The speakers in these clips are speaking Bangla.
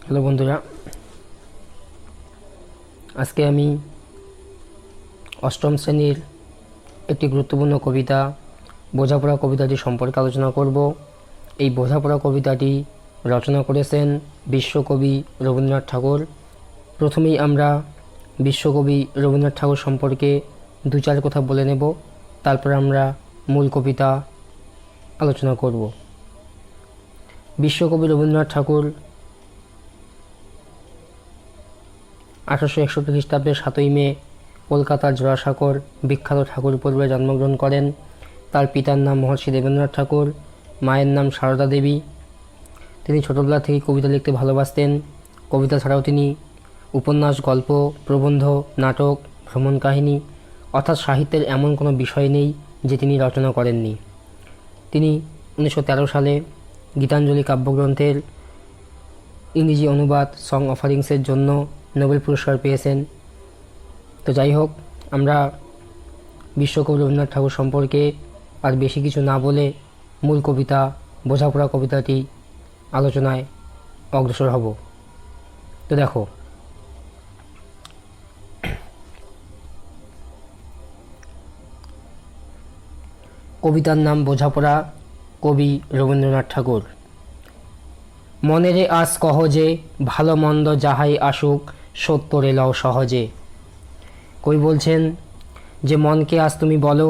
হ্যালো বন্ধুরা, আজকে আমি অষ্টম শ্রেণীর একটি গুরুত্বপূর্ণ কবিতা বোঝাপড়া কবিতাটি সম্পর্কে আলোচনা করব। এই বোঝাপড়া কবিতাটি রচনা করেছেন বিশ্বকবি রবীন্দ্রনাথ ঠাকুর। প্রথমেই আমরা বিশ্বকবি রবীন্দ্রনাথ ঠাকুর সম্পর্কে দু চার কথা বলে নেব, তারপর আমরা মূল কবিতা আলোচনা করব। বিশ্বকবি রবীন্দ্রনাথ ঠাকুর 1861 খ্রিস্টাব্দের 7ই মে কলকাতার জোড়াসাঁকোর বিখ্যাত ঠাকুর পরিবারে জন্মগ্রহণ করেন। তার পিতার নাম মহর্ষি দেবেন্দ্রনাথ ঠাকুর, মায়ের নাম সারদা দেবী। তিনি ছোটবেলা থেকে কবিতা লিখতে ভালোবাসতেন। কবিতা ছাড়াও তিনি উপন্যাস, গল্প, প্রবন্ধ, নাটক, ভ্রমণ কাহিনী অর্থাৎ সাহিত্যের এমন কোনো বিষয় নেই যে তিনি রচনা করেননি। তিনি 1913 সালে গীতাঞ্জলি কাব্যগ্রন্থের ইংরেজি অনুবাদ সং অফারিংসের জন্য নোবেল পুরস্কার পেয়েছেন। তো যাই হোক, আমরা বিশ্বকবি রবীন্দ্রনাথ ঠাকুর সম্পর্কে আর বেশি কিছু না বলে মূল কবিতা বোঝাপড়া কবিতাটি আলোচনায় অগ্রসর হব। তো দেখো, কবিতার নাম বোঝাপড়া, কবি রবীন্দ্রনাথ ঠাকুর। মনেরে আজ কহ যে ভালো মন্দ যাহাই আসুক সত্তরে লও সহজে। কবি বলছেন যে মনকে আজ তুমি বলো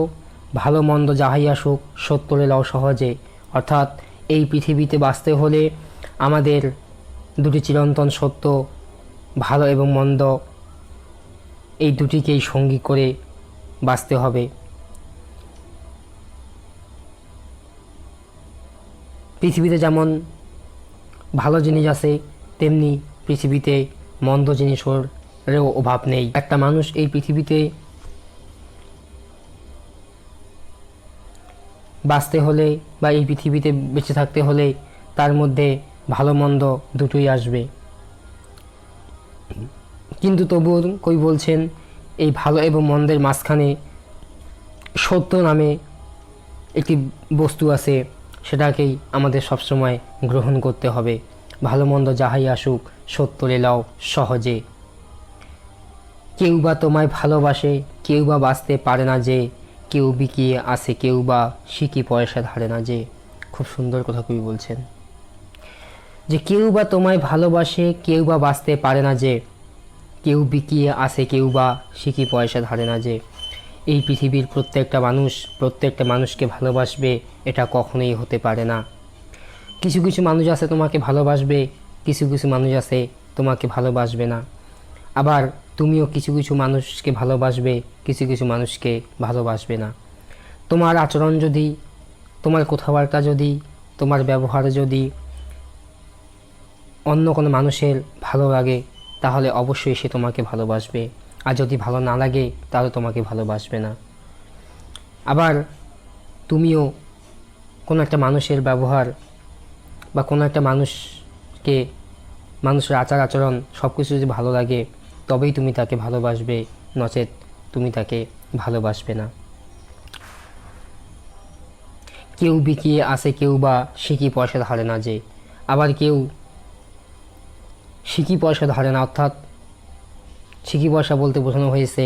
ভালো মন্দ যাহাই আসুক সত্তরে লও সহজে, অর্থাৎ এই পৃথিবীতে বাঁচতে হলে আমাদের দুটি চিরন্তন সত্য, ভালো এবং মন্দ, এই দুটিকেই সঙ্গী করে বাঁচতে হবে। পৃথিবীতে যেমন ভালো জিনিস আছে তেমনি পৃথিবীতে মন্দ জিনিসেরও অভাব নেই। একটা মানুষ এই পৃথিবীতে বাঁচতে হলে বা এই পৃথিবীতে বেঁচে থাকতে হলে তার মধ্যে ভালো মন্দ দুটোই আসবে। কিন্তু তবুও কবি বলছেন এই ভালো এবং মন্দের মাঝখানে সত্য নামে একটি বস্তু আছে, সেটাকেই আমাদের সবসময় গ্রহণ করতে হবে। ভালো মন্দ যাহাই আসুক সত্তরে লও সহজে। কেউ বা তোমায় ভালোবাসে, কেউ বা বাঁচতে পারে না যে, কেউ বিকিয়ে আসে, কেউ বা সিকি পয়সা ধারে না যে। খুব সুন্দর কথা কবি বলছেন যে কেউ বা তোমায় ভালোবাসে, কেউ বা বাঁচতে পারে না যে, কেউ বিকিয়ে আসে, কেউ বা সিকি পয়সা ধারে না যে। এই পৃথিবীর প্রত্যেকটা মানুষকে ভালোবাসবে এটা কখনোই হতে পারে না। কিছু কিছু মানুষ আছে তোমাকে ভালোবাসবে, কিছু কিছু মানুষ আছে তোমাকে ভালোবাসবে না। আবার তুমিও কিছু কিছু মানুষকে ভালোবাসবে, কিছু কিছু মানুষকে ভালোবাসবে না। তোমার আচরণ যদি, তোমার কথাবার্তা যদি, তোমার ব্যবহার যদি অন্য কোনো মানুষের ভালো লাগে তাহলে অবশ্যই সে তোমাকে ভালোবাসবে, আর যদি ভালো না লাগে তাহলে তোমাকে ভালোবাসবে না। আবার তুমিও কোনো একটা মানুষের ব্যবহার বা কোনো একটা মানুষের আচার আচরণ সব কিছু যদি ভালো লাগে তবেই তুমি তাকে ভালোবাসবে, নচেত তুমি তাকে ভালোবাসবে না। কেউ বিকিয়ে আসে, কেউ বা সিকি পয়সা ধারে না যে। আবার কেউ সিকি পয়সা ধারে না, অর্থাৎ সিকি পয়সা বলতে বোঝানো হয়েছে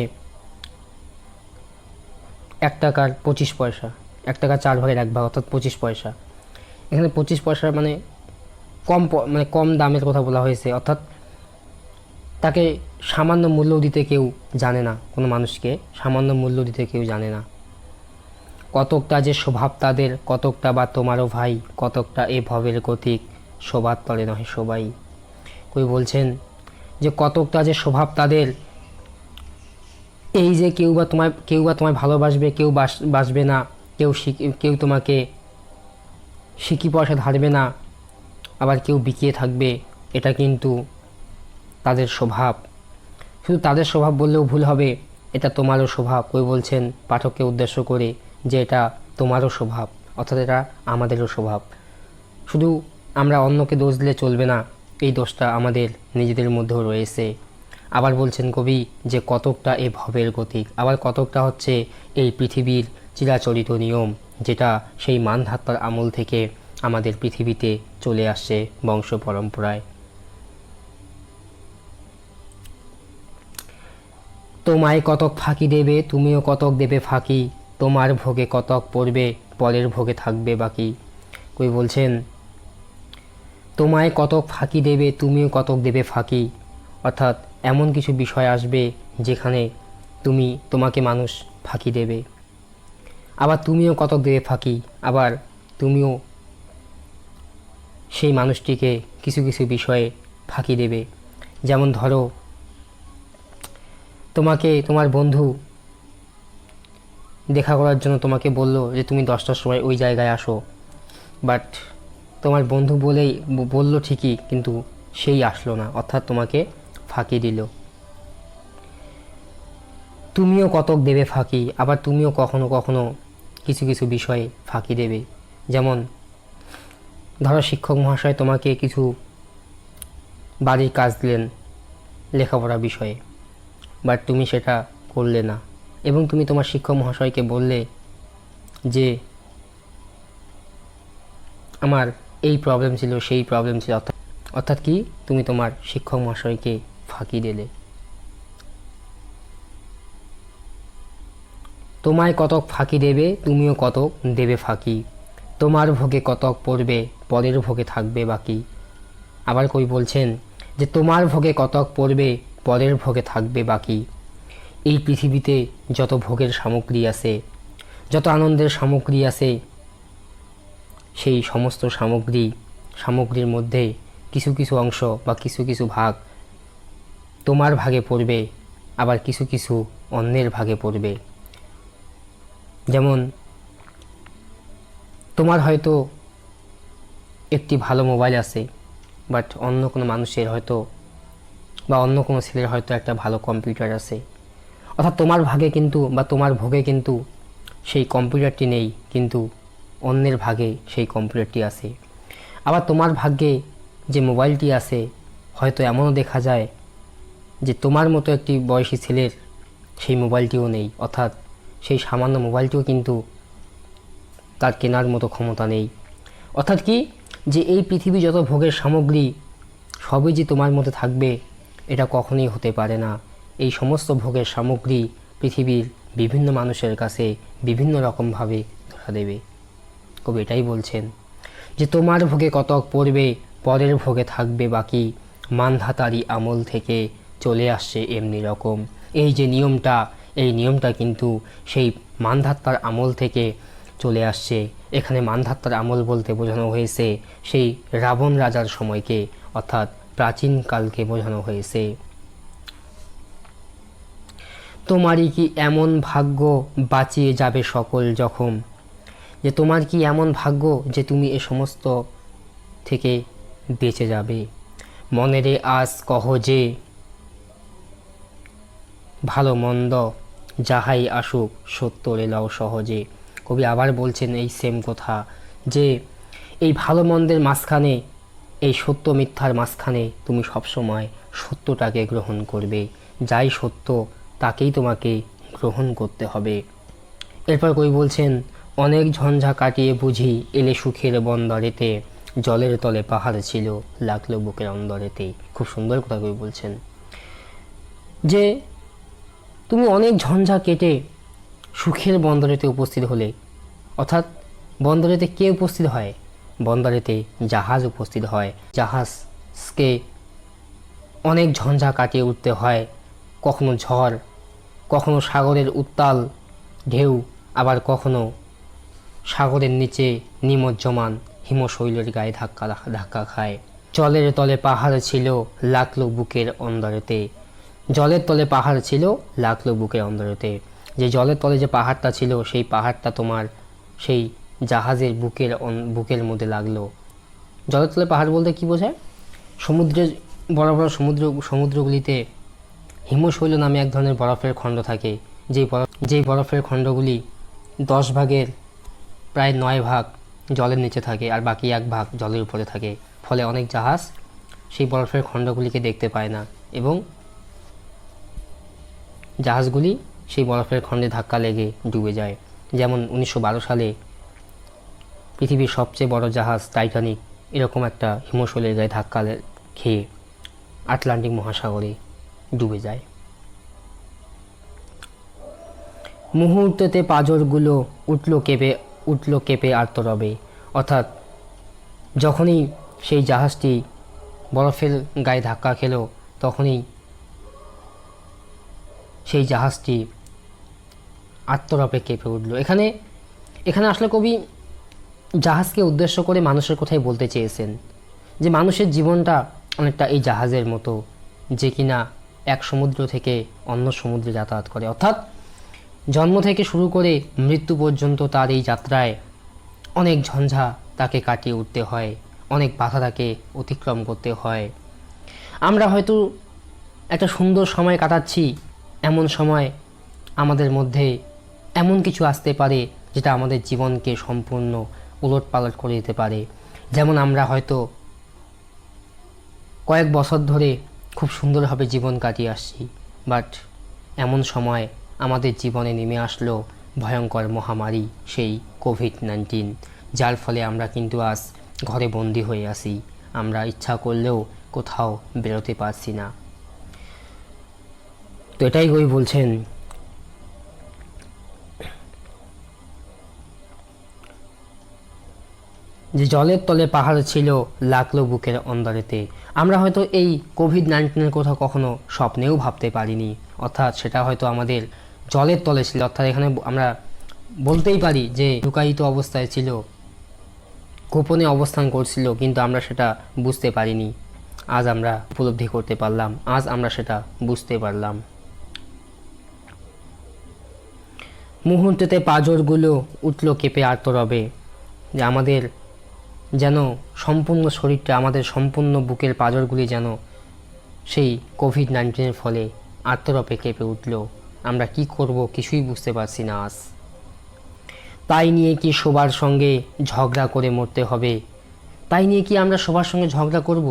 1 টাকার 25 পয়সা, 1 টাকা 4 ভাগের 1 ভাগ অর্থাৎ 25 পয়সা। এখানে 25 পয়সা মানে কম দামের কথা বলা হয়েছে, অর্থাৎ তাকে সামান্য মূল্য দিতে কেউ জানে না, কোনো মানুষকে সামান্য মূল্য দিতে কেউ জানে না। কতকটা যে স্বভাব তাদের, কতকটা বা তোমারও ভাই, কতকটা এ ভবের গতিক, শোভার তলে নহে সবাই। কবি বলছেন যে কতকটা যে স্বভাব তাদের, এই যে কেউ বা তোমায় ভালোবাসবে, কেউ বাসবে না, কেউ তোমাকে সিকি পয়সা ধারবে না, আবার কেউ বিকিয়ে থাকবে, এটা কিন্তু তাদের স্বভাব। শুধু তাদের স্বভাব বললেও ভুল হবে, এটা তোমারও স্বভাব। কবি বলছেন পাঠককে উদ্দেশ্য করে যে এটা তোমারও স্বভাব, অর্থাৎ এটা আমাদেরও স্বভাব। শুধু আমরা অন্যকে দোষ দিলে চলবে না, এই দোষটা আমাদের নিজেদের মধ্যেও রয়েছে। আবার বলছেন কবি যে কতকটা এ ভবের গতিক, আবার কতকটা হচ্ছে এই পৃথিবীর চিরাচরিত নিয়ম, যেটা সেই মানধাত্তার আমল থেকে আমাদের পৃথিবীতে চলে আসছে বংশ পরম্পরায়। তোমায় কতক ফাঁকি দেবে তুমিও কতক দেবে ফাঁকি, তোমার ভোগে কতক পড়বে পরের ভোগে থাকবে বাকি। কবি বলছেন তোমায় কতক ফাঁকি দেবে তুমিও কতক দেবে ফাঁকি, অর্থাৎ এমন কিছু বিষয় আসবে যেখানে তোমাকে মানুষ ফাঁকি দেবে, আবার তুমিও কতক দেবে ফাঁকি, আবার তুমিও সেই মানুষটিকে কিছু কিছু বিষয়ে ফাঁকি দেবে। যেমন ধরো তোমাকে তোমার বন্ধু দেখা করার জন্য তোমাকে বলল যে তুমি 10টার সময় ওই জায়গায় আসো, বাট তোমার বন্ধু বলল ঠিকই, কিন্তু সেই আসলো না, অর্থাৎ তোমাকে ফাঁকি দিল। তুমিও কতক দেবে ফাঁকি, আবার তুমিও কখনো কখনো কিছু কিছু বিষয়ে ফাঁকি দেবে। যেমন ধরো শিক্ষক মহাশয় তোমাকে কিছু বাড়ির কাজ দিলেন লেখাপড়া বিষয়ে, বাট তুমি সেটা করলে না, এবং তুমি তোমার শিক্ষক মহাশয়কে বললে যে আমার এই প্রবলেম ছিল সেই প্রবলেম ছিল, অর্থাৎ কি তুমি তোমার শিক্ষক মহাশয়কে ফাঁকি দিলে। তোমায় কতক ফাঁকি দেবে তুমিও কতক দেবে ফাঁকি, তোমার ভোগে কতক পড়বে পরের ভোগে থাকবে বাকি। আবার কবি বলছেন যে তোমার ভোগে কতক পড়বে পরের ভোগে থাকবে বাকি। এই পৃথিবীতে যত ভোগের সামগ্রী আছে, যত আনন্দের সামগ্রী আছে, সেই সমস্ত সামগ্রীর মধ্যে কিছু কিছু অংশ বা কিছু কিছু ভাগ তোমার ভাগে পড়বে, আবার কিছু কিছু অন্যের ভাগে পড়বে। যেমন তোমার হয়তো একটি ভালো মোবাইল আছে, বাট অন্য কোনো মানুষের হয়তো বা অন্য কোনো ছেলের হয়তো একটা ভালো কম্পিউটার আছে, অর্থাৎ তোমার ভাগে কিন্তু বা তোমার ভোগে কিন্তু সেই কম্পিউটারটি নেই, কিন্তু অন্যের ভাগে সেই কম্পিউটারটি আছে। আবার তোমার ভাগ্যে যে মোবাইলটি আছে হয়তো এমনও দেখা যায় যে তোমার মতো একটি বয়সী ছেলের সেই মোবাইলটিও নেই, অর্থাৎ সেই সামান্য মোবাইলটিও কিন্তু তার কেনার মতো ক্ষমতা নেই। অর্থাৎ কি যে এই পৃথিবী যত ভোগের সামগ্রী সবই যে তোমার মধ্যে থাকবে এটা কখনোই হতে পারে না। এই সমস্ত ভোগের সামগ্রী পৃথিবীর বিভিন্ন মানুষের কাছে বিভিন্ন রকমভাবে ধরা দেবে। কবি এটাই বলছেন যে তোমার ভোগে কতক পড়বে পরের ভোগে থাকবে বাকি, মানধাতারি আমল থেকে চলে আসছে এমনি রকম। এই যে নিয়মটা, এই নিয়মটা কিন্তু সেই মানধাত্তার আমল থেকে চলে আসছে। এখানে মানধাত্তার আমল বলতে বোঝানো হয়েছে সেই রাবণ রাজার সময়কে, অর্থাৎ প্রাচীনকালকে বোঝানো হয়েছে। তোমারই কি এমন ভাগ্য বাঁচিয়ে যাবে সকল জখম, যে তোমার কি এমন ভাগ্য যে তুমি এ সমস্ত থেকে বেঁচে যাবে। মনেরে আজ কহ যে ভালো মন্দ যাহাই আসুক সত্য রেলাও সহজে। কবি আবার বলছেন এই সেম কথা যে এই ভালো মন্দের মাঝখানে, এই সত্য মিথ্যার মাঝখানে তুমি সবসময় সত্যটাকে গ্রহণ করবে। যাই সত্য তাকেই তোমাকে গ্রহণ করতে হবে। এরপর কবি বলছেন অনেক ঝঞ্ঝা কাটিয়ে বুঝি এলে সুখের বন্দরেতে, জলের তলে পাহাড় ছিল লাগলো বুকের অন্দরেতে। খুব সুন্দর কথা কবি বলছেন যে তুমি অনেক ঝঞ্ঝা কেটে সুখের বন্দরেতে উপস্থিত হলে, অর্থাৎ বন্দরেতে কে উপস্থিত হয়? বন্দরেতে জাহাজ উপস্থিত হয়। জাহাজকে অনেক ঝঞ্ঝা কাটিয়ে উঠতে হয়, কখনো ঝড়, কখনো সাগরের উত্তাল ঢেউ, আবার কখনো সাগরের নিচে নিমজ্জমান হিমশৈলের গায়ে ধাক্কা খায়। জলের তলে পাহাড় ছিল লাগলো বুকের অন্দরেতে, জলের তলে পাহাড় ছিল লাগলো বুকের অন্দরেতে। যে জলের তলে যে পাহাড়টা ছিল সেই পাহাড়টা তোমার সেই জাহাজের বুকের মধ্যে লাগলো। জলের তলে পাহাড় বলতে কি বোঝায়? সমুদ্রের বড় বড় সমুদ্রগুলিতে হিমশৈল নামে এক ধরনের বরফের খণ্ড থাকে, যেই বরফের খণ্ডগুলি 10 ভাগের প্রায় 9 ভাগ জলের নিচে থাকে আর বাকি 1 ভাগ জলের উপরে থাকে। ফলে অনেক জাহাজ সেই বরফের খণ্ডগুলিকে দেখতে পায় না এবং জাহাজগুলি সেই বরফের খণ্ডে ধাক্কা লেগে ডুবে যায়। যেমন 1912 সালে পৃথিবীর সবচেয়ে বড় জাহাজ টাইটানিক এরকম একটা হিমশৈলের গায়ে ধাক্কা খেয়ে আটলান্টিক মহাসাগরে ডুবে যায়। মুহূর্তেতে পাঁজরগুলো উঠল কেঁপে আর্তরবে। অর্থাৎ যখনই সেই জাহাজটি বরফের গায়ে ধাক্কা খেলো, তখনই সেই জাহাজটি আত্মরূপে কেঁপে উঠল। এখানে আসলে কবি জাহাজকে উদ্দেশ্য করে মানুষের কথাই বলতে চেয়েছেন, যে মানুষের জীবনটা অনেকটা এই জাহাজের মতো, যে কিনা এক সমুদ্র থেকে অন্য সমুদ্রে যাতায়াত করে। অর্থাৎ জন্ম থেকে শুরু করে মৃত্যু পর্যন্ত তার এই যাত্রায় অনেক ঝঞ্ঝা তাকে কাটিয়ে উঠতে হয়, অনেক বাধা তাকে অতিক্রম করতে হয়। আমরা হয়তো একটা সুন্দর সময় কাটাচ্ছি, এমন সময় আমাদের মধ্যে এমন কিছু আসতে পারে যেটা আমাদের জীবনকে সম্পূর্ণ উলটপালট করে দিতে পারে। যেমন আমরা হয়তো কয়েক বছর ধরে খুব সুন্দরভাবে জীবন কাটিয়ে আসছি, বাট এমন সময় আমাদের জীবনে নেমে আসলো ভয়ঙ্কর মহামারী, সেই কোভিড-19, যার ফলে আমরা কিন্তু আজ ঘরে বন্দি হয়ে আছি। আমরা ইচ্ছা করলেও কোথাও বেরোতে পারছি না। তো এটাই কবি বলছেন, যে জলের তলে পাহাড় ছিল লাগলো বুকের অন্দরেতে। আমরা হয়তো এই কোভিড-19 কথা কখনো স্বপ্নেও ভাবতে পারিনি, অর্থাৎ সেটা হয়তো আমাদের জলের তলে ছিল। অর্থাৎ এখানে আমরা বলতেই পারি যে লুকায়িত অবস্থায় ছিল, গোপনে অবস্থান করছিল, কিন্তু আমরা সেটা বুঝতে পারিনি। আজ আমরা উপলব্ধি করতে পারলাম, আজ আমরা সেটা বুঝতে পারলাম। মুহূর্তেতে পাঁজরগুলো উঠল কেঁপে আর্তরবে, যে আমাদের যেন সম্পূর্ণ শরীরটা, আমাদের সম্পূর্ণ বুকের পাঁজরগুলি যেন সেই কোভিড-19 ফলে আর্তরবে কেঁপে উঠল। আমরা কি করব কিছুই বুঝতে পারছি না আজ। তাই নিয়ে কি সবার সঙ্গে ঝগড়া করে মরতে হবে? তাই নিয়ে কি আমরা সবার সঙ্গে ঝগড়া করব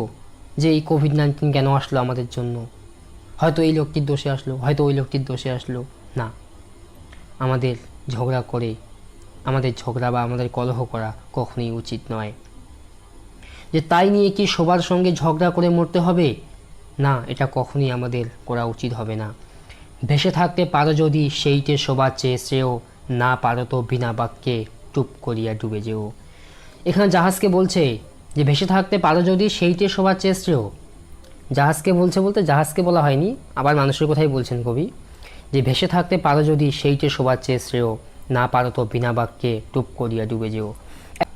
যে এই কোভিড-19 কেন আসলো আমাদের জন্য? হয়তো এই লোকটির দোষে আসলো, হয়তো ওই লোকটির দোষে আসলো। না, আমাদের ঝগড়া করে, আমাদের ঝগড়া বা আমাদের কলহ করা কখনোই উচিত নয়। যে তাই নিয়ে কি সবার সঙ্গে ঝগড়া করে মরতে হবে? না, এটা কখনোই আমাদের করা উচিত হবে না। ভেসে থাকতে পারো যদি সেইটে সবার চেয়ে শ্রেয়, না পারো তো বিনা বাক্যে টুপ করিয়া ডুবে যেও। এখানে জাহাজকে বলছে যে ভেসে থাকতে পারো যদি সেইটে সবার চেয়ে শ্রেয়। জাহাজকে বলছে বলতে জাহাজকে বলা হয়নি, আবার মানুষের কথাই বলছেন কবি, যে ভেসে থাকতে পারো যদি সেইটে সবার চেয়ে শ্রেয়, না পারো তো বিনা বাক্যে টুপ করিয়া ডুবে যেও।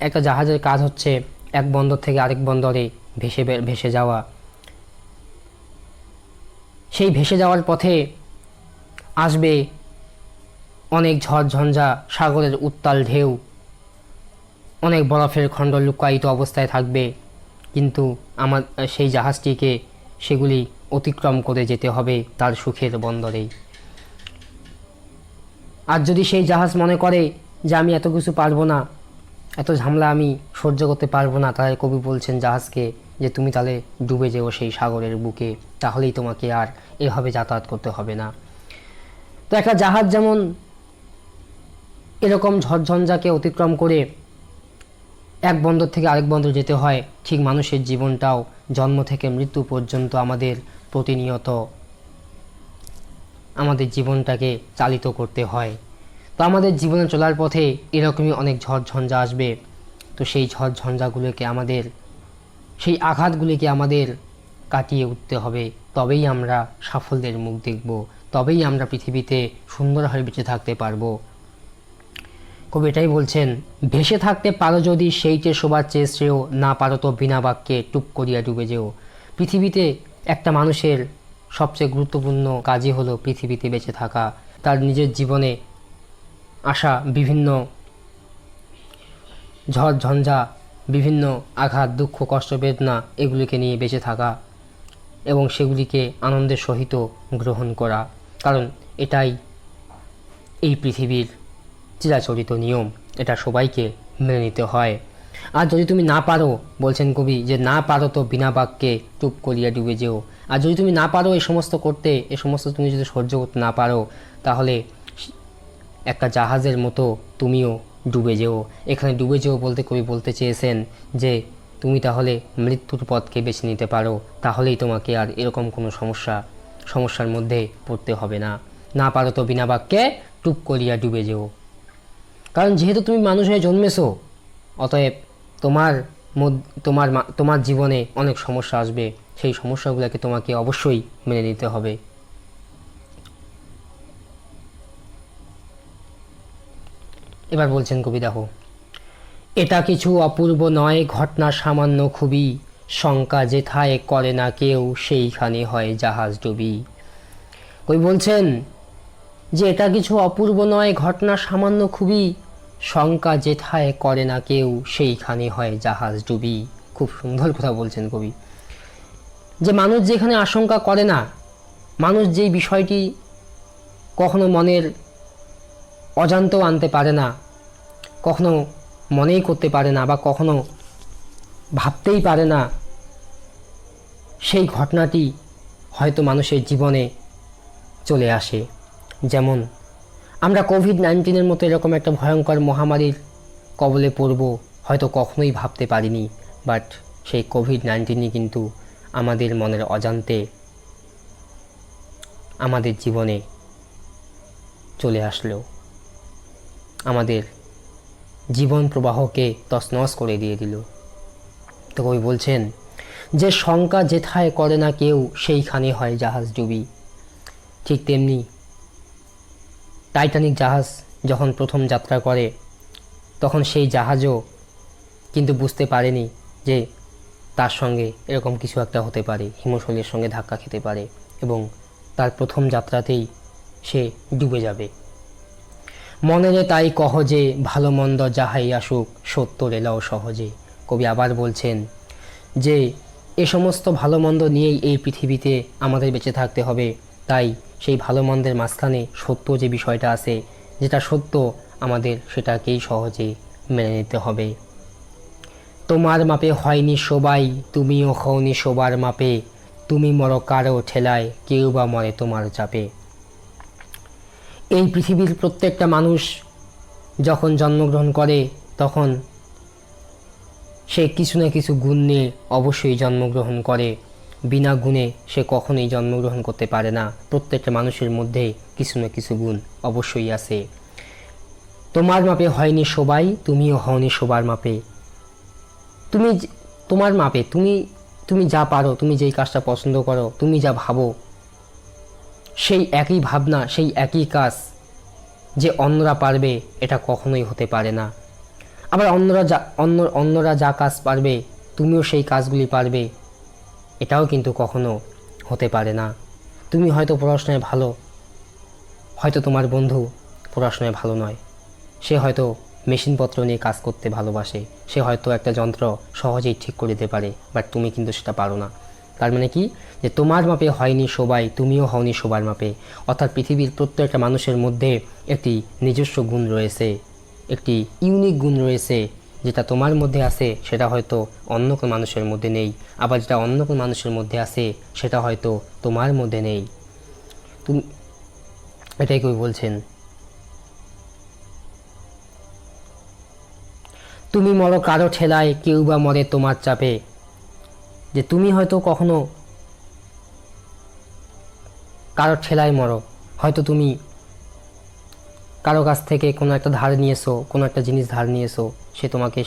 একটা জাহাজের কাজ হচ্ছে এক বন্দর থেকে আরেক বন্দরে ভেসে যাওয়া। সেই ভেসে যাওয়ার পথে আসবে অনেক ঝড় ঝঞ্ঝা, সাগরের উত্তাল ঢেউ, অনেক বরফের খণ্ড লুকায়িত অবস্থায় থাকবে, কিন্তু সেই জাহাজটিকে সেগুলি অতিক্রম করে যেতে হবে তার সুখের বন্দরেই। আর যদি সেই জাহাজ মনে করে যে আমি এত কিছু পারবো না, এত ঝামেলা আমি সহ্য করতে পারবো না, তাহলে কবি বলছেন জাহাজকে যে তুমি তাহলে ডুবে যেও সেই সাগরের বুকে, তাহলেই তোমাকে আর এভাবে যাতায়াত করতে হবে না। তো একটা জাহাজ যেমন এরকম ঝড়ঝঞ্ঝাকে অতিক্রম করে এক বন্দর থেকে আরেক বন্দর যেতে হয়, ঠিক মানুষের জীবনটাও জন্ম থেকে মৃত্যু পর্যন্ত আমাদের প্রতিনিয়ত আমাদের জীবনটাকে চালিত করতে হয়। তো আমাদের জীবনে চলার পথে এরকমই অনেক ঝড়ঝঞ্ঝা আসবে। তো সেই ঝড়ঝঞ্ঝাগুলোকে আমাদের, সেই আঘাতগুলিকে আমাদের কাটিয়ে উঠতে হবে, তবেই আমরা সাফল্যের মুখ দেখব, তবেই আমরা পৃথিবীতে সুন্দরভাবে বেঁচে থাকতে পারবো। কবি এটাই বলছেন, ভেসে থাকতে পারো যদি সেইটে সবার চেয়ে শ্রেয়, না পারো তো বিনা বাক্যে টুপ করিয়া ডুবে যেও। পৃথিবীতে একটা মানুষের সবচেয়ে গুরুত্বপূর্ণ কাজই হলো পৃথিবীতে বেঁচে থাকা, তার নিজের জীবনে আসা বিভিন্ন ঝড় ঝঞ্ঝা, বিভিন্ন আঘাত, দুঃখ, কষ্ট, বেদনা, এগুলিকে নিয়ে বেঁচে থাকা এবং সেগুলিকে আনন্দের সহিত গ্রহণ করা, কারণ এটাই এই পৃথিবীর চিরাচরিত নিয়ম, এটা সবাইকে মেনে নিতে হয়। আর যদি তুমি না পারো, বলছেন কবি, যে না পারো তো বিনা বাক্যে টুপ করিয়া ডুবে যেও। আর যদি তুমি না পারো এই সমস্ত করতে, এই সমস্ত তুমি যদি সহ্য করতে না পারো, তাহলে একটা জাহাজের মতো তুমিও ডুবে যেও। এখানে ডুবে যেও বলতে কবি বলতে চেয়েছেন যে তুমি তাহলে মৃত্যুর পথকে বেছে নিতে পারো, তাহলেই তোমাকে আর এরকম কোনো সমস্যার মধ্যে পড়তে হবে না। না পারো তো বিনা বাক্যে টুপ করিয়া ডুবে যেও। কারণ যেহেতু তুমি মানুষ হয়ে জন্মেছো, অতএব তোমার জীবনে অনেক সমস্যা আসবে, সেই সমস্যাগুলোকে তোমাকে অবশ্যই মেনে নিতে হবে। এবার বলছেন কবি, দেখো, এটা কিছু অপূর্ব নয়, ঘটনা সামান্য খুবই, শঙ্কা যেথায় করে না কেউ, সেইখানে হয় জাহাজ ডুবি। কবি বলছেন যে এটা কিছু অপূর্ব নয়, ঘটনা সামান্য খুবই, শঙ্কা যেথায় করে না কেউ, সেইখানে হয় জাহাজ ডুবি। খুব সুন্দর কথা বলছেন কবি, যে মানুষ যেখানে আশঙ্কা করে না, মানুষ যেই বিষয়টি কখনো মনের অজান্তেও আনতে পারে না, কখনো মনেই করতে পারে না, বা কখনো ভাবতেই পারে না, সেই ঘটনাটি হয়তো মানুষের জীবনে চলে আসে। যেমন আমরা কোভিড-19 মতো এরকম একটা ভয়ঙ্কর মহামারীর কবলে পড়ব হয়তো কখনোই ভাবতে পারিনি, বাট সেই কোভিড-19 কিন্তু আমাদের মনের অজান্তে আমাদের জীবনে চলে আসলো, আমাদের জীবন প্রবাহকে তছনছ করে দিয়ে দিল। তো কবি বলছেন যে শঙ্কা যেথায় করে না কেউ, সেইখানে হয় জাহাজ ডুবি। ঠিক তেমনি টাইটানিক জাহাজ যখন প্রথম যাত্রা করে, তখন সেই জাহাজও কিন্তু বুঝতে পারেনি যে তার সঙ্গে এরকম কিছু একটা হতে পারে, হিমশৈলের সঙ্গে ধাক্কা খেতে পারে, এবং তার প্রথম যাত্রাতেই সে ডুবে যাবে। মনেরে তাই কহ যে, ভালো মন্দ যাহাই আসুক, সত্য রেলাও সহজে। কবি আবার বলছেন যে এ সমস্ত ভালো মন্দ নিয়েই এই পৃথিবীতে আমাদের বেঁচে থাকতে হবে, তাই সেই ভালো মন্দের মাঝখানে সত্য যে বিষয়টা আছে, যেটা সত্য, আমাদের সেটাকেই সহজে মেনে নিতে হবে। তোমার মাপে হয়নি সবাই, তুমিও হওনি সবার মাপে, তুমি মরো কারো ঠেলায়, কেউ বা মরে তোমার চাপে। এই পৃথিবীর প্রত্যেকটা মানুষ যখন জন্মগ্রহণ করে, তখন সে কিছু না কিছু গুণ নিয়ে অবশ্যই জন্মগ্রহণ করে, বিনা গুণে সে কখনোই জন্মগ্রহণ করতে পারে না। প্রত্যেকটা মানুষের মধ্যে কিছু না কিছু গুণ অবশ্যই আছে। তোমার মাপে হয়নি সবাই, তুমিও হওনি সবার মাপে। তোমার মাপে তুমি যা পারো, তুমি যেই কাজটা পছন্দ করো, তুমি যা ভাবো, সেই একই ভাবনা, সেই একই কাজ যে অন্যরা পারবে, এটা কখনোই হতে পারে না। আবার অন্যরা যা কাজ পারবে, তুমিও সেই কাজগুলি পারবে, এটাও কিন্তু কখনো হতে পারে না। তুমি হয়তো পড়াশোনায় ভালো, হয়তো তোমার বন্ধু পড়াশোনায় ভালো নয়, সে হয়তো মেশিনপত্র নিয়ে কাজ করতে ভালোবাসে, সে হয়তো একটা যন্ত্র সহজেই ঠিক করে দিতে পারে, বাট তুমি কিন্তু সেটা পারো না। তার মানে কি, যে তোমার মাপে হয়নি সবাই, তুমিও হওনি সবার মাপে। অর্থাৎ পৃথিবীর প্রত্যেকটা মানুষের মধ্যে একটি নিজস্ব গুণ রয়েছে, একটি ইউনিক গুণ রয়েছে, যেটা তোমার মধ্যে আছে সেটা হয়তো অন্য কোনো মানুষের মধ্যে নেই, আবার যেটা অন্য কোনো মানুষের মধ্যে আছে সেটা হয়তো তোমার মধ্যে নেই। এটাই কবি বলছেন, তুমি মরো কারো ঠেলায়, কেউ বা মরে তোমার চাপে। যে তুমি হয়তো কখনো কারো ঠেলায় মরো, হয়তো তুমি কারো কাছ থেকে কোনো একটা ধার নিয়েছো, কোনো একটা জিনিস ধার নিয়েছো, সে তোমাকে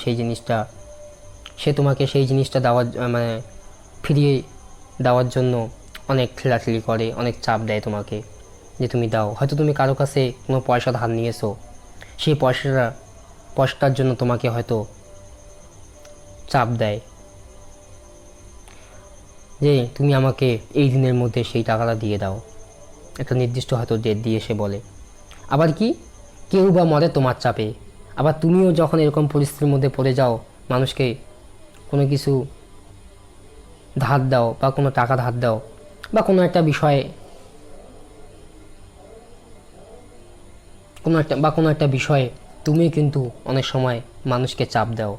সেই জিনিসটা দেওয়ার মানে ফিরিয়ে দেওয়ার জন্য অনেক ঠেলাঠেলি করে, অনেক চাপ দেয় তোমাকে যে তুমি দাও। হয়তো তুমি কারো কাছে কোনো পয়সা ধার নিয়েছো, সেই পয়সাটার জন্য তোমাকে হয়তো চাপ দেয় যে তুমি আমাকে এই দিনের মধ্যে সেই টাকাটা দিয়ে দাও, একটা নির্দিষ্ট হয়তো ডেট দিয়ে সে বলে। আবার কি, কেউ বা মরে তোমার চাপে। আবার তুমিও যখন এরকম পরিস্থিতির মধ্যে পড়ে যাও, মানুষকে কোনো কিছু ধার দাও, বা কোনো টাকা ধার দাও, বা কোনো একটা বিষয়ে তুমি কিন্তু অনেক সময় মানুষকে চাপ দাও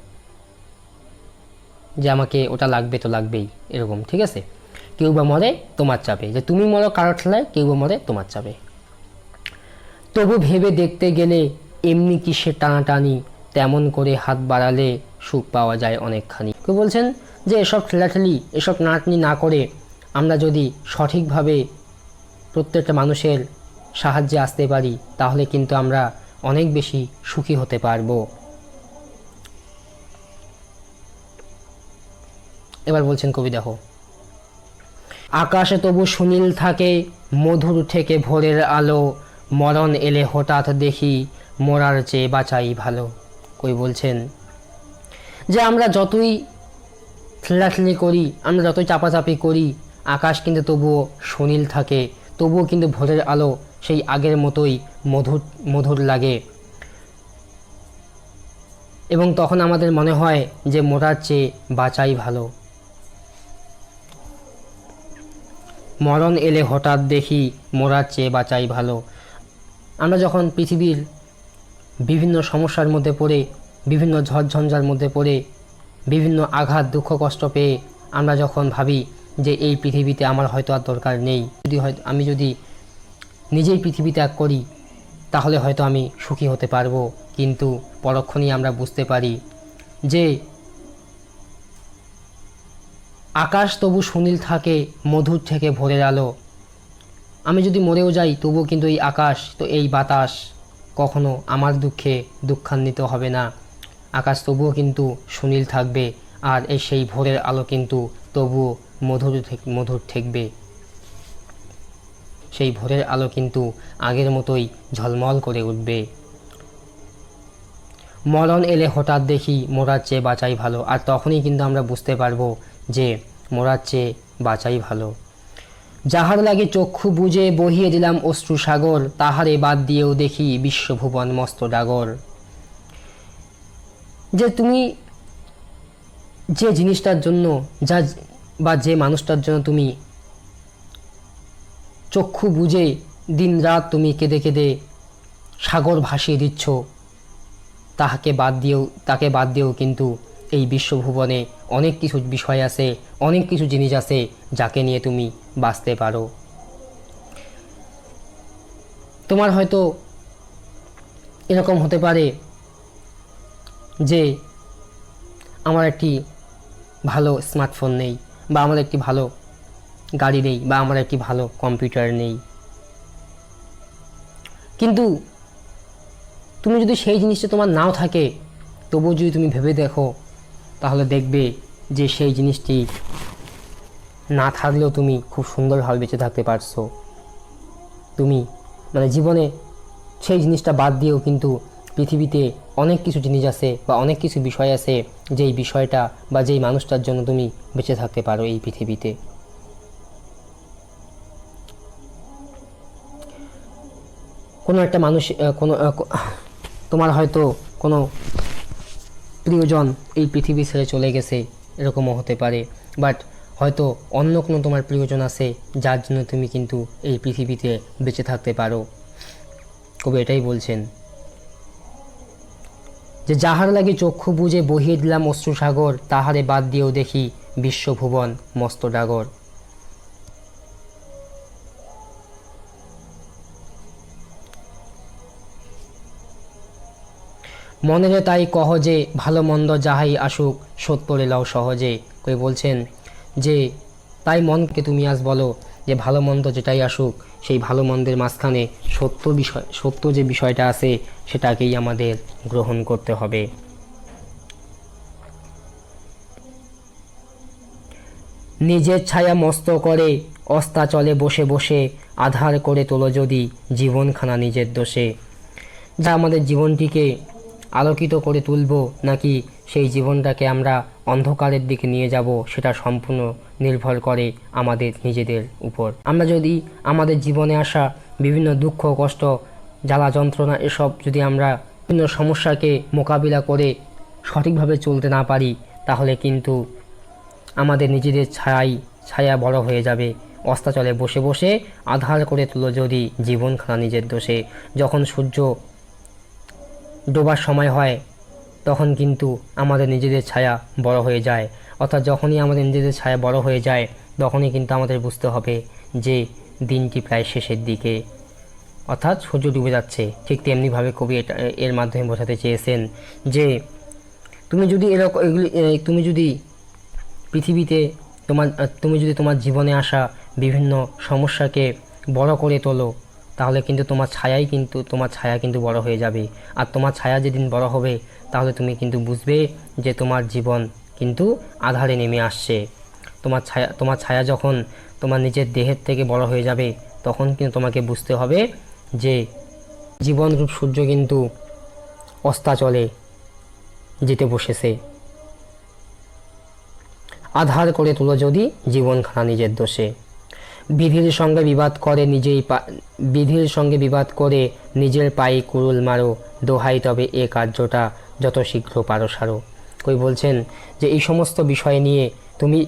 যে আমাকে ওটা লাগবে তো লাগবেই, এরকম, ঠিক আছে। কেউ বা মরে তোমার চাপে, যে তুমি মরো কারোর ঠেলায়, কেউ বা মরে তোমার চাপে। তবু ভেবে দেখতে গেলে এমনি কিসের টানাটানি, তেমন করে হাত বাড়ালে সুখ পাওয়া যায় অনেকখানি। কেউ বলছেন যে এসব ঠেলাঠেলি, এসব টানাটানি না করে আমরা যদি সঠিকভাবে প্রত্যেকটা মানুষের সাহায্যে আসতে পারি তাহলে কিন্তু আমরা অনেক বেশি সুখী হতে পারবো। এবার বলছেন কবি, দেখো, আকাশে তবু সুনীল থাকে, মধুর থেকে ভোরের আলো, মরণ এলে হঠাৎ দেখি, মরার চেয়ে বাঁচাই ভালো। কবি বলছেন যে আমরা যতই ঠেলাঠেলি করি, আমরা যতই চাপাচাপি করি, আকাশ কিন্তু তবুও সুনীল থাকে, তবুও কিন্তু ভোরের আলো সেই আগের মতোই মধুর মধুর লাগে, এবং তখন আমাদের মনে হয় যে মরার চেয়ে বাঁচাই ভালো। মরণ এলে হঠাৎ দেখি, মরার চেয়ে বাঁচাই ভালো। আমরা যখন পৃথিবীর বিভিন্ন সমস্যার মধ্যে পড়ে, বিভিন্ন ঝড়ঝঞ্ঝার মধ্যে পড়ে, বিভিন্ন আঘাত দুঃখ কষ্ট পেয়ে আমরা যখন ভাবি যে এই পৃথিবীতে আমার হয়তো আর দরকার নেই, আমি যদি নিজেই পৃথিবী ত্যাগ করি তাহলে হয়তো আমি সুখী হতে পারবো, কিন্তু পরক্ষণেই আমরা বুঝতে পারি যে আকাশ তবু সুনীল থাকে, মধুর থেকে ভোরের আলো। আমি যদি মরেও যাই তবুও কিন্তু এই আকাশ, তো এই বাতাস কখনো আমার দুঃখে দুঃখান্বিত হবে না। আকাশ তবুও কিন্তু সুনীল থাকবে, আর সেই ভোরের আলো কিন্তু তবুও মধুর থাকবে। সেই ভোরের আলো কিন্তু আগের মতোই ঝলমল করে উঠবে। মরণ এলে হঠাৎ দেখি, মরার চেয়ে বাঁচাই ভালো। আর তখনই কিন্তু আমরা বুঝতে পারবো যে মরার চেয়ে বাঁচাই ভালো। যাহার লাগে চক্ষু বুজে বহিয়ে দিলাম অশ্রু সাগর, তাহারে বাদ দিয়েও দেখি বিশ্বভুবন মস্ত ডাগর। যে তুমি যে জিনিসটার জন্য যে মানুষটার জন্য তুমি চক্ষু বুজে দিন রাত তুমি কেঁদে কেঁদে সাগর ভাসিয়ে দিচ্ছ, তাকে বাদ দিয়েও কিন্তু এই বিশ্বভুবনে অনেক কিছু বিষয় আছে, অনেক কিছু জিনিস আছে যাকে নিয়ে তুমি বাঁচতে পারো। তোমার হয়তো এরকম হতে পারে যে আমার একটি ভালো স্মার্টফোন নেই, বা আমার একটি ভালো গাড়ি নেই, বা আমার একটি ভালো কম্পিউটার নেই, কিন্তু তুমি যদি সেই জিনিসটা তোমার নাও থাকে, তবুও যদি তুমি ভেবে দেখো তাহলে দেখবে যে সেই জিনিসটি না থাকলেও তুমি খুব সুন্দরভাবে বেঁচে থাকতে পারছো। তুমি জীবনে সেই জিনিসটা বাদ দিয়েও কিন্তু পৃথিবীতে অনেক কিছু জিনিস আছে বা অনেক কিছু বিষয় আছে যেই বিষয়টা বা যেই মানুষটার জন্য তুমি বেঁচে থাকতে পারো এই পৃথিবীতে। কোনো একটা মানুষ, তোমার হয়তো কোনো প্রিয়জন এই পৃথিবী ছেড়ে চলে গেছে, এরকমও হতে পারে, বাট হয়তো অন্য কোনো তোমার প্রিয়জন আছে যার জন্য তুমি কিন্তু এই পৃথিবীতে বেঁচে থাকতে পারো। কবি এটাই বলছেন যে যাহার লাগে চক্ষু বুজে বহিয়ে দিলাম অশ্রু সাগর, তাহারে বাদ দিয়েও দেখি বিশ্বভুবন মস্ত ডাগর। মনেরে তাই কহ যে ভালো মন্দ যাহাই আসুক, সত্য লও সহজে। কই বলছেন যে তাই মনকে তুমি আজ বলো যে ভালো মন্দ যেটাই আসুক, সেই ভালো মন্দের মাঝখানে সত্য যে বিষয়টা আছে সেটাকেই আমাদের গ্রহণ করতে হবে। নিজের ছায়া মস্ত করে অস্তাচলে বসে বসে, আধার করে তোলো যদি জীবনখানা নিজের দোষে। যা আমাদের জীবনটিকে আলোকিত করে তুলব নাকি সেই জীবনটাকে আমরা অন্ধকারের দিকে নিয়ে যাব, সেটা সম্পূর্ণ নির্ভর করে আমাদের নিজেদের উপর। আমরা যদি আমাদের জীবনে আসা বিভিন্ন দুঃখ কষ্ট জ্বালা যন্ত্রণা এসব যদি আমরা বিভিন্ন সমস্যাকে মোকাবিলা করে সঠিকভাবে চলতে না পারি, তাহলে কিন্তু আমাদের নিজেদের ছায়া বড় হয়ে যাবে। অস্তাচলে বসে বসে আধার করে তুলো যদি জীবনখানা নিজের দোষে। যখন সূর্য ডোবার সময় হয় তখন কিন্তু আমাদের নিজেদের ছায়া বড় হয়ে যায়, অর্থাৎ যখনই আমাদের নিজেদের ছায়া বড় হয়ে যায় তখনই কিন্তু আমাদের বুঝতে হবে যে দিনটি প্রায় শেষের দিকে, অর্থাৎ সূর্য ডুবে যাচ্ছে। ঠিক তেমনিভাবে কবি এর মাধ্যমে বোঝাতে চেয়েছেন যে তুমি যদি পৃথিবীতে তুমি যদি তোমার জীবনে আসা বিভিন্ন সমস্যাকে বড় করে তোলো, তাহলে কিন্তু তোমার ছায়া কিন্তু বড় হয়ে যাবে। আর তোমার ছায়া যেদিন বড় হবে তাহলে তুমি কিন্তু বুঝবে যে তোমার জীবন কিন্তু আঁধারে নেমে আসছে। তোমার ছায়া যখন তোমার নিজের দেহের থেকে বড় হয়ে যাবে তখন কিন্তু তোমাকে বুঝতে হবে যে জীবনরূপ সূর্য কিন্তু অস্তাচলে যেতে বসেছে। আধার করে তুলো যদি জীবনখানা নিজের দোষে। বিধির সঙ্গে বিবাদ করে নিজের পায়ে কুড়ুল মারো, দোহাই তবে এ কার্যটা যত শীঘ্র পারো সারো। কই বলছেন যে এই সমস্ত বিষয় নিয়ে তুমি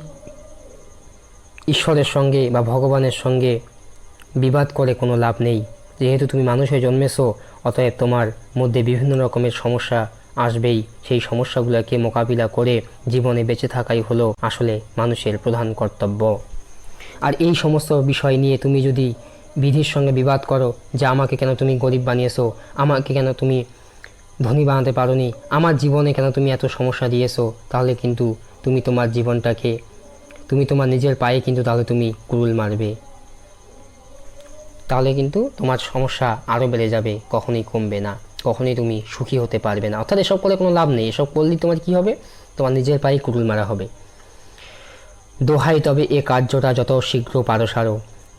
ঈশ্বরের সঙ্গে বা ভগবানের সঙ্গে বিবাদ করে কোনো লাভ নেই। যেহেতু তুমি মানুষ হয়ে জন্মেছো, অতএব তোমার মধ্যে বিভিন্ন রকমের সমস্যা আসবেই। সেই সমস্যাগুলোকে মোকাবিলা করে জীবনে বেঁচে থাকাই হলো আসলে মানুষের প্রধান কর্তব্য। আর এই সমস্ত বিষয় নিয়ে তুমি যদি বিধির সঙ্গে বিবাদ করো যে আমাকে কেন তুমি গরিব বানিয়েছো, আমাকে কেন তুমি ধনী বানাতে পারোনি, আমার জীবনে কেন তুমি এত সমস্যা দিয়েছো, তাহলে কিন্তু তুমি তোমার নিজের পায়ে কিন্তু তাহলে তুমি কুড়ুল মারবে। তাহলে কিন্তু তোমার সমস্যা আরও বেড়ে যাবে, কখনোই কমবে না, কখনোই তুমি সুখী হতে পারবে না। অর্থাৎ এসব করে কোনো লাভ নেই। এসব করলেই তোমার কি হবে? তোমার নিজের পায়ে কুড়ুল মারা হবে। দোহাই তবে এ কার্যটা যত শীঘ্র পারো সারো।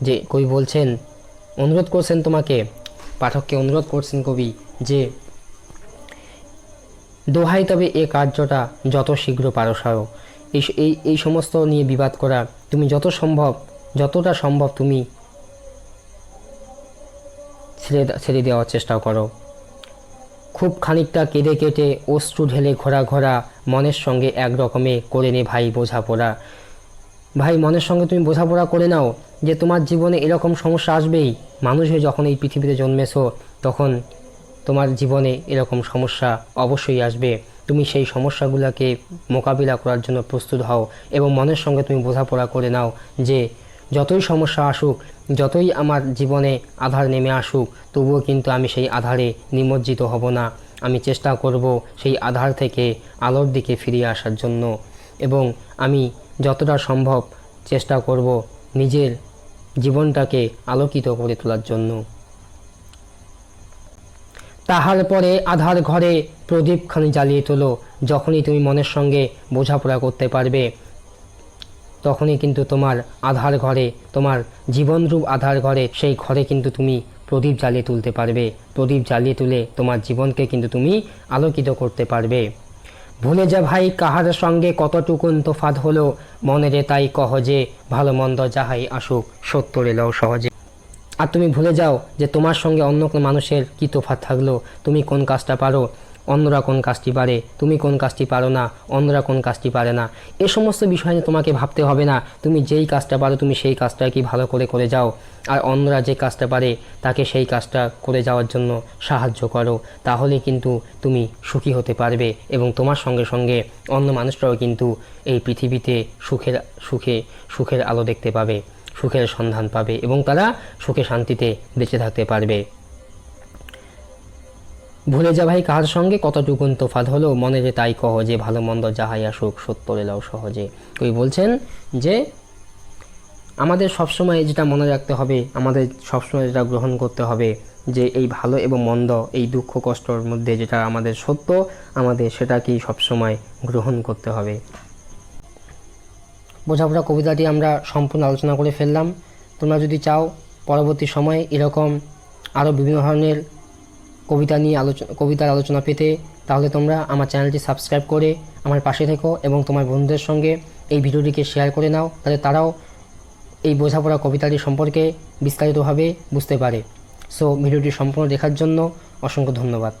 যে কবি বলছেন, অনুরোধ করছেন তোমাকে, পাঠককে অনুরোধ করছেন কবি যে দোহাই তবে এ কার্যটা যত শীঘ্র পারো সারো। এই সমস্ত নিয়ে বিবাদ করা তুমি যতটা সম্ভব তুমি ছেড়ে দেওয়ার চেষ্টা করো। খুব খানিকটা কেঁদে কেটে অশ্রু ঢেলে ঘোরা মনের সঙ্গে এক রকমে করে নে ভাই বোঝাপড়া। ভাই, মনের সঙ্গে তুমি বোঝাপড়া করে নাও যে তোমার জীবনে এরকম সমস্যা আসবেই। মানুষ হয়ে যখন এই পৃথিবীতে জন্মেছো তখন তোমার জীবনে এরকম সমস্যা অবশ্যই আসবে। তুমি সেই সমস্যাগুলোকে মোকাবিলা করার জন্য প্রস্তুত হও এবং মনের সঙ্গে তুমি বোঝাপড়া করে নাও যে যতই সমস্যা আসুক, যতই আমার জীবনে আধার নেমে আসুক, তবুও কিন্তু আমি সেই আধারে নিমজ্জিত হব না। আমি চেষ্টা করব সেই আধার থেকে আলোর দিকে ফিরিয়ে আসার জন্য এবং আমি যতটা সম্ভব চেষ্টা করব নিজের জীবনটাকে আলোকিত করে তোলার জন্য। তাহার পরে আধার ঘরে প্রদীপখানি জ্বালিয়ে তোলো। যখনই তুমি মনের সঙ্গে বোঝাপড়া করতে পারবে তখনই কিন্তু তোমার আধার ঘরে, তোমার জীবনরূপ আধার ঘরে, সেই ঘরে কিন্তু তুমি প্রদীপ জ্বালিয়ে তুলতে পারবে। প্রদীপ জ্বালিয়ে তুলে তোমার জীবনকে কিন্তু তুমি আলোকিত করতে পারবে। ভুলে যা ভাই কাহার সঙ্গে কতটুকুন তোফাত হলো, মনেরে তাই কহ যে ভালো মন্দ যাহাই আসুক সত্য এলেও সহজে। আর তুমি ভুলে যাও যে তোমার সঙ্গে অন্য কোনো মানুষের কী তোফাত থাকলো, তুমি কোন কাজটা পারো, অন্যরা কোন কাজটি পারে, তুমি কোন কাজটি পারো না, অন্যরা কোন কাজটি পারে না। এ সমস্ত বিষয় নিয়ে তোমাকে ভাবতে হবে না। তুমি যেই কাজটা পারো তুমি সেই কাজটা কি ভালো করে যাও, আর অন্যরা যে কাজটা পারে তাকে সেই কাজটা করে যাওয়ার জন্য সাহায্য করো। তাহলে কিন্তু তুমি সুখী হতে পারবে এবং তোমার সঙ্গে সঙ্গে অন্য মানুষরাও কিন্তু এই পৃথিবীতে সুখের আলো দেখতে পাবে, সুখের সন্ধান পাবে এবং তারা সুখে শান্তিতে বেঁচে থাকতে পারবে। ভুলে যা ভাই কাহার সঙ্গে কতটুকুন তোফাত হলো, মনে যে তাই কহ যে ভালো মন্দ যাহাই আসুক সত্য এলেও সহজে। কবি বলছেন যে আমাদের সবসময় যেটা মনে রাখতে হবে, আমাদের সবসময় যেটা গ্রহণ করতে হবে যে এই ভালো এবং মন্দ, এই দুঃখ কষ্টর মধ্যে যেটা আমাদের সত্য, আমাদের সেটাকেই সবসময় গ্রহণ করতে হবে। বোঝাপড়া কবিতাটি আমরা সম্পূর্ণ আলোচনা করে ফেললাম। তোমরা যদি চাও পরবর্তী সময়ে এরকম আরও বিভিন্ন ধরনের কবিতার আলোচনা পেতে, তাহলে তোমরা আমার চ্যানেলটি সাবস্ক্রাইব করে আমার পাশে থেকো এবং তোমার বন্ধুদের সঙ্গে এই ভিডিওটিকে শেয়ার করে নাও, তাহলে তারাও এই বোঝাপড়া কবিতাটি সম্পর্কে বিস্তারিতভাবে বুঝতে পারে। সো ভিডিওটি সম্পূর্ণ দেখার জন্য অসংখ্য ধন্যবাদ।